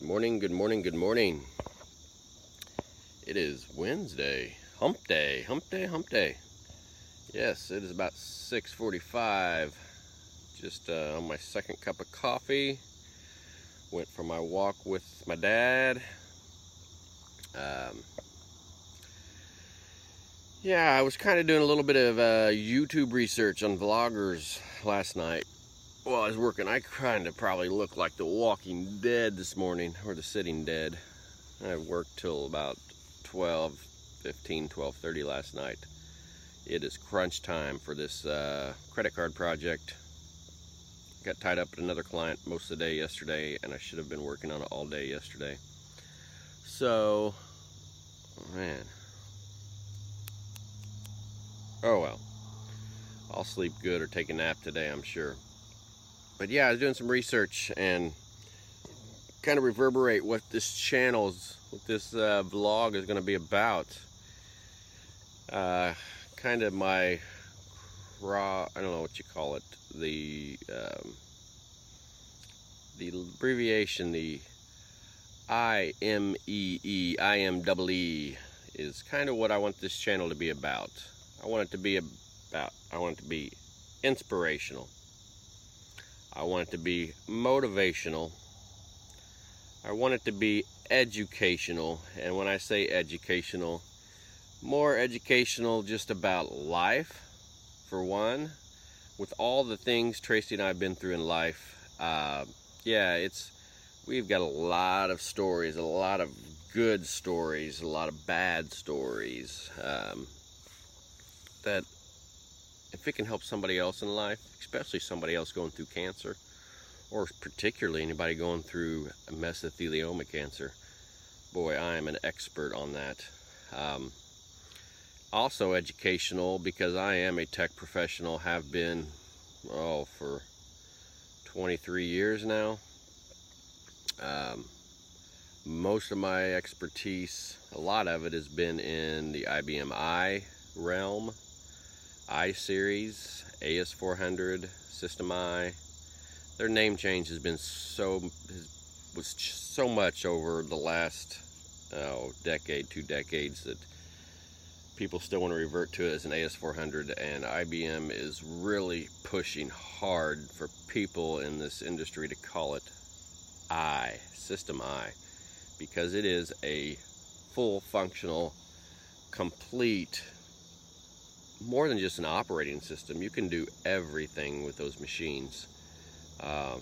morning, good morning, good morning. It is Wednesday, hump day, hump day, hump day. Yes, it is about 6:45. Just on my second cup of coffee. Went for my walk with my dad. Yeah, I was kind of doing a little bit of YouTube research on vloggers last night. While I was working, I kind of probably looked like the Walking Dead this morning, or the Sitting Dead. I worked till about 12:30 last night. It is crunch time for this credit card project. Got tied up with another client most of the day yesterday, and I should have been working on it all day yesterday. So, man. Oh well. I'll sleep good or take a nap today, I'm sure. But yeah, I was doing some research and kind of reverberate what this vlog is going to be about. Kind of my I don't know what you call it, the abbreviation, the IMEE is kind of what I want this channel to be about. I want it to be inspirational. I want it to be motivational. I want it to be educational. And when I say educational, more educational just about life, for one. With all the things Tracy and I have been through in life, we've got a lot of stories, a lot of good stories, a lot of bad stories, that if it can help somebody else in life, especially somebody else going through cancer, or particularly anybody going through mesothelioma cancer, boy, I am an expert on that. Also educational, because I am a tech professional, have been, for 23 years now. Most of my expertise, a lot of it has been in the IBM I realm, I series, AS400, System I. Their name change has been so much over the last decade, 2 decades, that people still want to revert to it as an AS400, and IBM is really pushing hard for people in this industry to call it System I, because it is a full functional, complete, more than just an operating system. You can do everything with those machines. I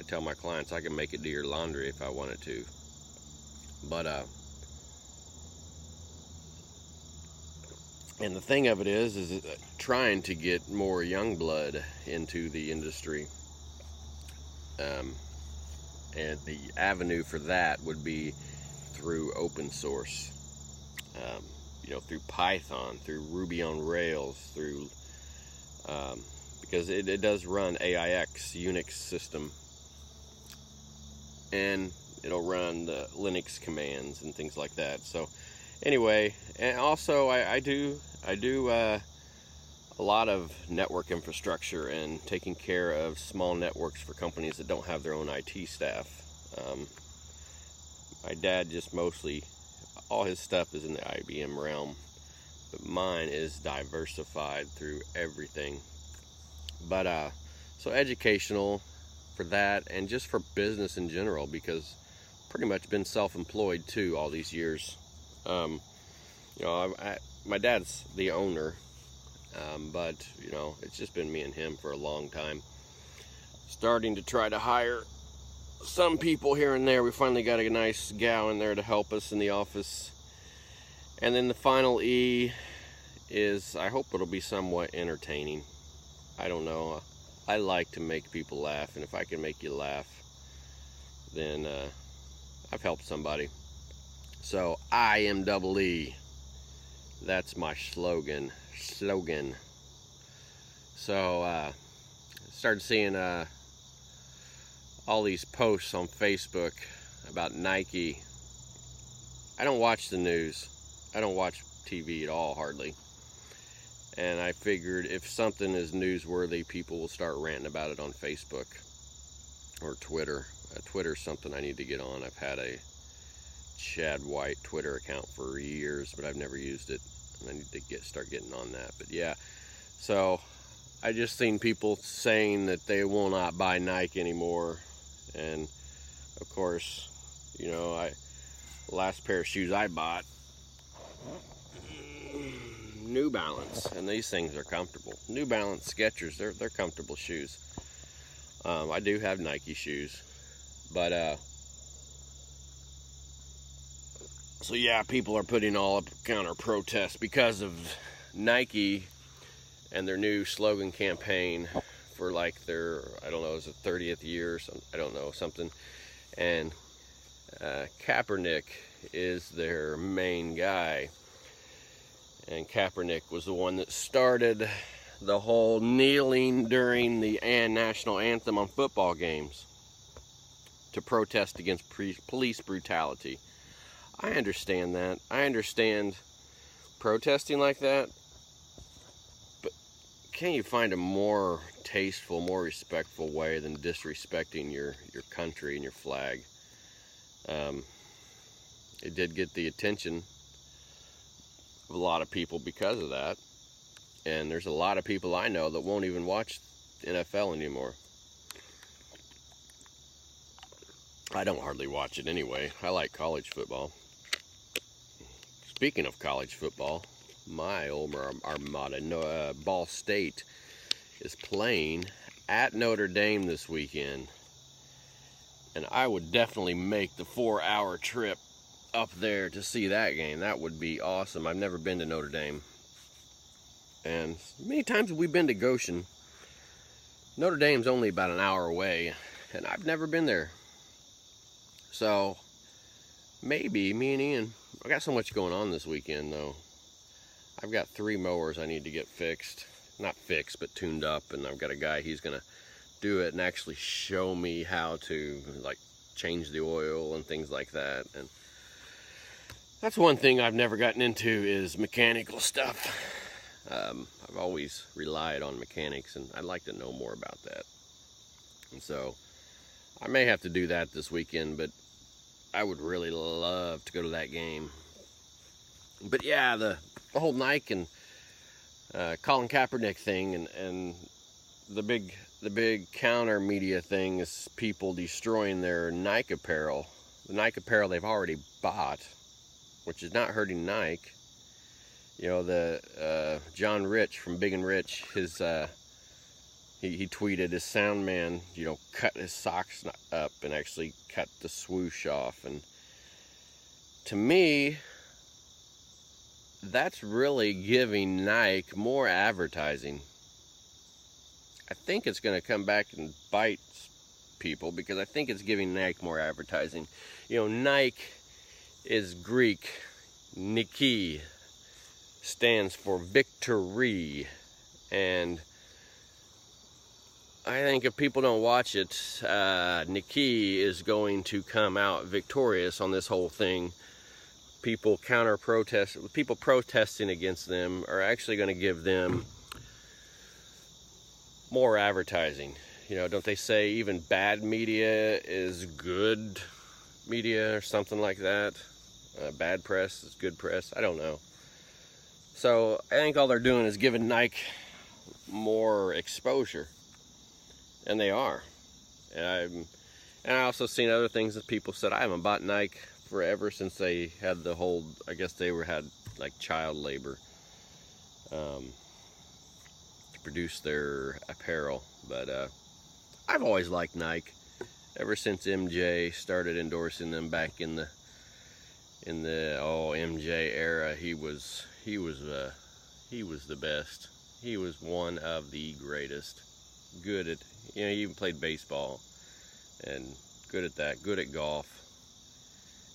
tell my clients I can make it do your laundry if I wanted to. But and the thing of it is trying to get more young blood into the industry. And the avenue for that would be through open source. Through Python, through Ruby on Rails, through because it does run AIX Unix system, and it'll run the Linux commands and things like that. So anyway, and also I do a lot of network infrastructure and taking care of small networks for companies that don't have their own IT staff. My dad just mostly, all his stuff is in the IBM realm, but mine is diversified through everything. But so educational for that, and just for business in general, because pretty much been self-employed too all these years. My dad's the owner, but it's just been me and him for a long time. Starting to try to hire some people here and there. We finally got a nice gal in there to help us in the office. And then the final E is, I hope it'll be somewhat entertaining. I don't know. I like to make people laugh, and if I can make you laugh, then I've helped somebody. So IMEE, that's my slogan. So started seeing all these posts on Facebook about Nike. I don't watch the news. I don't watch TV at all, hardly. And I figured if something is newsworthy, people will start ranting about it on Facebook or Twitter. Twitter's something I need to get on. I've had a Chad White Twitter account for years, but I've never used it, and I need to start getting on that. But yeah, so I just seen people saying that they will not buy Nike anymore, and of course, you know, last pair of shoes I bought, New Balance, and these things are comfortable. New Balance, Skechers, they're comfortable shoes. I do have Nike shoes, but so yeah, people are putting all up counter protests because of Nike and their new slogan campaign for like their, I don't know, is it 30th year or something? I don't know, something. And Kaepernick is their main guy. And Kaepernick was the one that started the whole kneeling during the national anthem on football games to protest against police brutality. I understand that. I understand protesting like that. But can you find a more tasteful, more respectful way than disrespecting your country and your flag? It did get the attention of a lot of people because of that. And there's a lot of people I know that won't even watch NFL anymore. I don't hardly watch it anyway. I like college football. Speaking of college football, my old Armada, Ball State, is playing at Notre Dame this weekend. And I would definitely make the 4-hour trip up there to see that game. That would be awesome. I've never been to Notre Dame. And many times we've been to Goshen. Notre Dame's only about an hour away, and I've never been there. So maybe me and Ian, I got so much going on this weekend though. I've got 3 mowers I need to get fixed. Not fixed, but tuned up, and I've got a guy, he's gonna do it and actually show me how to like change the oil and things like that. And that's one thing I've never gotten into is mechanical stuff. I've always relied on mechanics, and I'd like to know more about that. And so I may have to do that this weekend, but I would really love to go to that game. But yeah, the whole Nike and Colin Kaepernick thing, and the big counter media thing is people destroying their Nike apparel. The Nike apparel they've already bought, which is not hurting Nike. You know, the John Rich from Big and Rich, his he tweeted his sound man, you know, cut his socks up and actually cut the swoosh off. And to me, that's really giving Nike more advertising. I think it's going to come back and bite people, because I think it's giving Nike more advertising. You know, Nike is Greek. Nike stands for victory. And I think if people don't watch it, Nike is going to come out victorious on this whole thing. People people protesting against them are actually going to give them more advertising. You know, don't they say even bad media is good media or something like that? Bad press is good press. I don't know. So I think all they're doing is giving Nike more exposure, and they are. And I also seen other things that people said. I haven't bought Nike forever since they had the whole, I guess they had like child labor to produce their apparel. But I've always liked Nike ever since MJ started endorsing them back in the MJ era. He was the best. He was one of the greatest. Good at, you know, he even played baseball, and good at that, good at golf.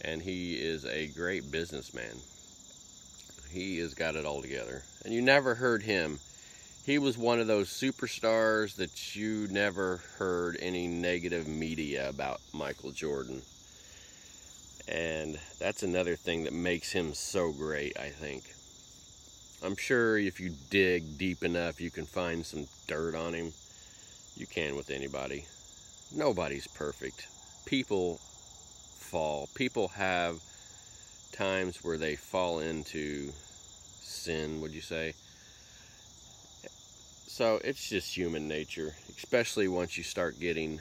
And he is a great businessman. He has got it all together. And you never heard him. He was one of those superstars that you never heard any negative media about Michael Jordan. And that's another thing that makes him so great, I think. I'm sure if you dig deep enough, you can find some dirt on him. You can with anybody. Nobody's perfect. people fall. People have times where they fall into sin, would you say? So it's just human nature, especially once you start getting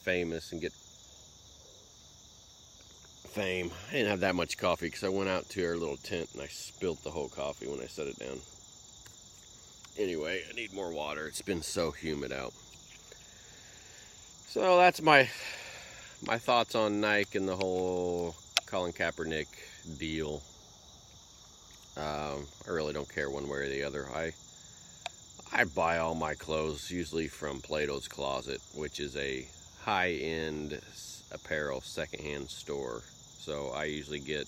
famous and get fame. I didn't have that much coffee because I went out to our little tent and I spilled the whole coffee when I set it down. Anyway, I need more water. It's been so humid out. So that's my thoughts on Nike and the whole Colin Kaepernick deal. I really don't care one way or the other. I buy all my clothes usually from Plato's Closet, which is a high-end apparel secondhand store. So I usually get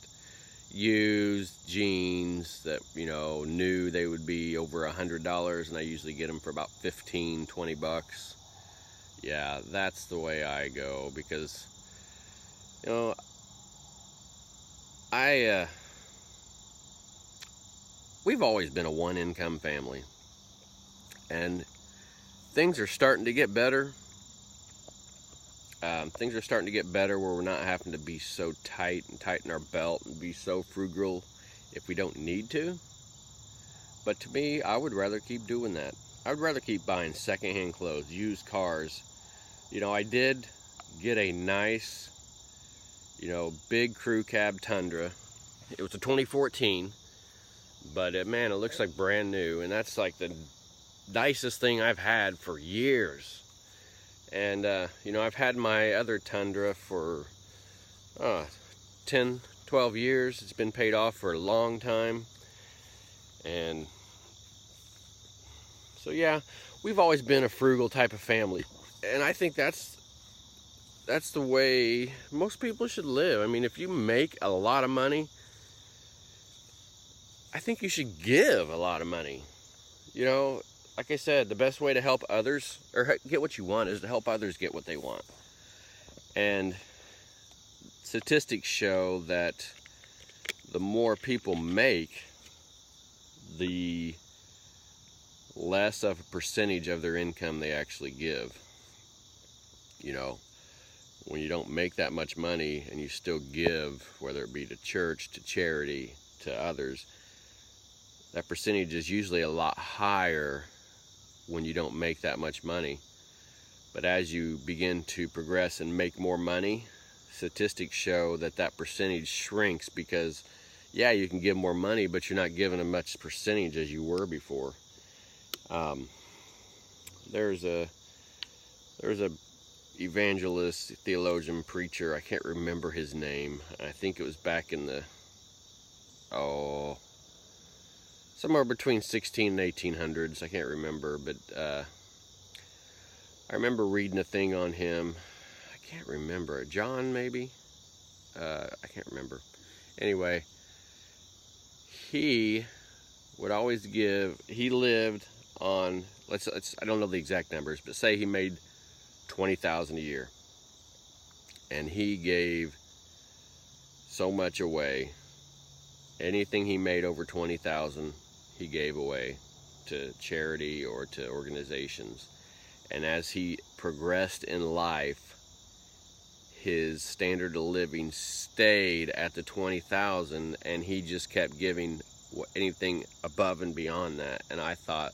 used jeans that, you know, new they would be over $100, and I usually get them for about 15, 20 bucks. Yeah, that's the way I go, because, you know, we've always been a one-income family, and things are starting to get better. Things are starting to get better where we're not having to be so tight and tighten our belt and be so frugal if we don't need to. But to me, I would rather keep doing that. I would rather keep buying secondhand clothes, used cars. You know, I did get a nice, you know, big crew cab Tundra. It was a 2014, but man, it looks like brand new, and that's like the nicest thing I've had for years. And, you know, I've had my other Tundra for 10, 12 years. It's been paid off for a long time. And so, yeah, we've always been a frugal type of family. And I think that's the way most people should live. I mean, if you make a lot of money, I think you should give a lot of money. You know, like I said, the best way to help others, or get what you want, is to help others get what they want. And statistics show that the more people make, the less of a percentage of their income they actually give. You know, when you don't make that much money and you still give, whether it be to church, to charity, to others, that percentage is usually a lot higher when you don't make that much money. But as you begin to progress and make more money, statistics show that that percentage shrinks, because yeah, you can give more money, but you're not giving as much percentage as you were before. There's a evangelist, theologian, preacher, I can't remember his name. I think it was back in the somewhere between 16 and 1800s. I can't remember, but I remember reading a thing on him. I can't remember. John, maybe? I can't remember. Anyway, he would always give, he lived on, let's I don't know the exact numbers, but say he made $20,000 a year. And he gave so much away. Anything he made over $20,000, he gave away to charity or to organizations. And as he progressed in life, his standard of living stayed at the $20,000, and he just kept giving anything above and beyond that. And I thought,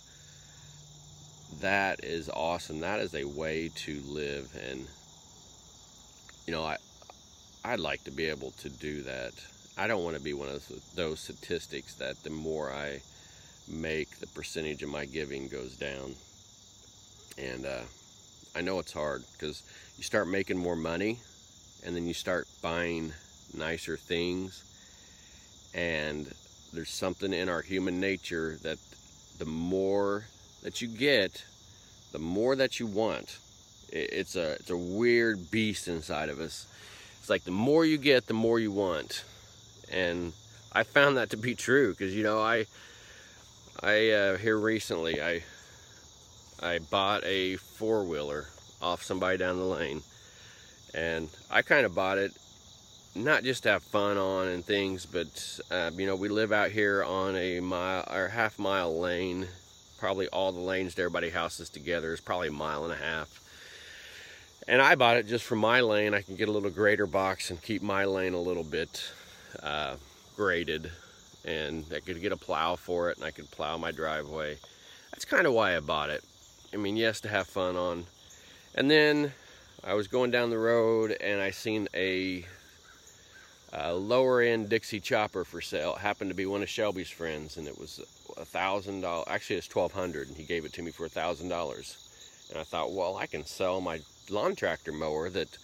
that is awesome. That is a way to live. And you know, I'd like to be able to do that. I don't want to be one of those statistics that the more I make, the percentage of my giving goes down. And I know it's hard, because you start making more money and then you start buying nicer things, and there's something in our human nature that the more that you get, the more that you want. It's a weird beast inside of us. It's like the more you get, the more you want. And I found that to be true, because you know, I here recently I bought a four-wheeler off somebody down the lane, and I kind of bought it not just to have fun on and things, but you know, we live out here on a mile or half-mile lane. Probably all the lanes to everybody's houses together is probably a mile and a half. And I bought it just for my lane. I can get a little grader box and keep my lane a little bit graded, and I could get a plow for it, and I could plow my driveway. That's kind of why I bought it. I mean, yes, to have fun on. And then I was going down the road and I seen a lower end Dixie chopper for sale. It happened to be one of Shelby's friends, and it was $1,000. Actually, it's $1,200, and he gave it to me for $1,000. And I thought, well, I can sell my lawn tractor mower that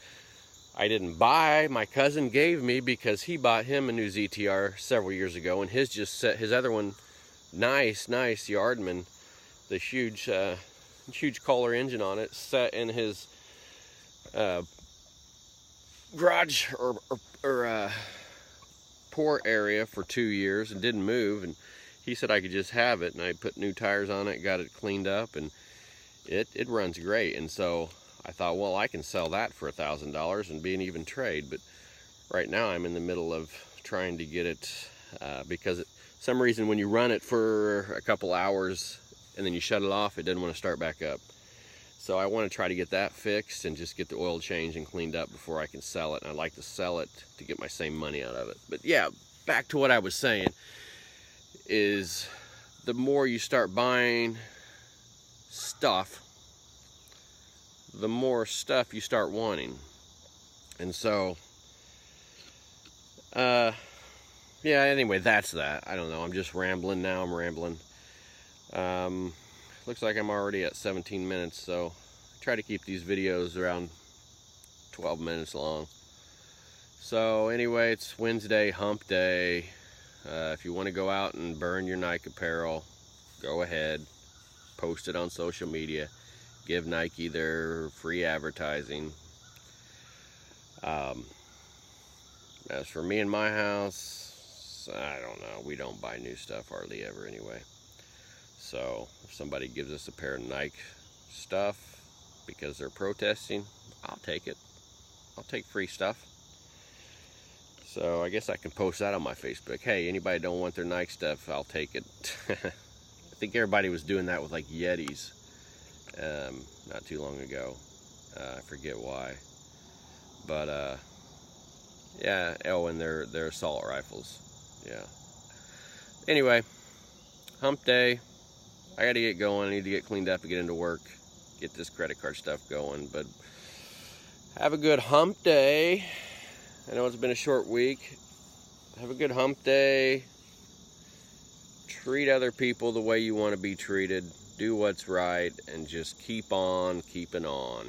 I didn't buy. My cousin gave me because he bought him a new ZTR several years ago, and his just set, his other one, nice Yardman, the huge Kohler engine on it, set in his garage or pour area for 2 years and didn't move, and he said I could just have it, and I put new tires on it, got it cleaned up, and it runs great. And so I thought, well, I can sell that for $1,000 and be an even trade. But right now I'm in the middle of trying to get it because some reason when you run it for a couple hours and then you shut it off, it doesn't want to start back up. So I want to try to get that fixed and just get the oil changed and cleaned up before I can sell it. And I'd like to sell it to get my same money out of it. But yeah, back to what I was saying is the more you start buying stuff, the more stuff you start wanting. And so yeah, anyway, that's that. I don't know, I'm just rambling now. I'm rambling. Looks like I'm already at 17 minutes, so I try to keep these videos around 12 minutes long. So anyway, it's Wednesday, hump day. If you want to go out and burn your Nike apparel, go ahead, post it on social media, give Nike their free advertising. As for me and my house, I don't know, we don't buy new stuff hardly ever anyway. So if somebody gives us a pair of Nike stuff because they're protesting, I'll take it. I'll take free stuff. So I guess I can post that on my Facebook. Hey, anybody don't want their Nike stuff, I'll take it. I think everybody was doing that with like Yetis not too long ago. I forget why. But yeah, oh, and their assault rifles. Yeah. Anyway, hump day. I gotta get going. I need to get cleaned up and get into work, get this credit card stuff going. But have a good hump day. I know it's been a short week. Have a good hump day. Treat other people the way you want to be treated. Do what's right and just keep on keeping on.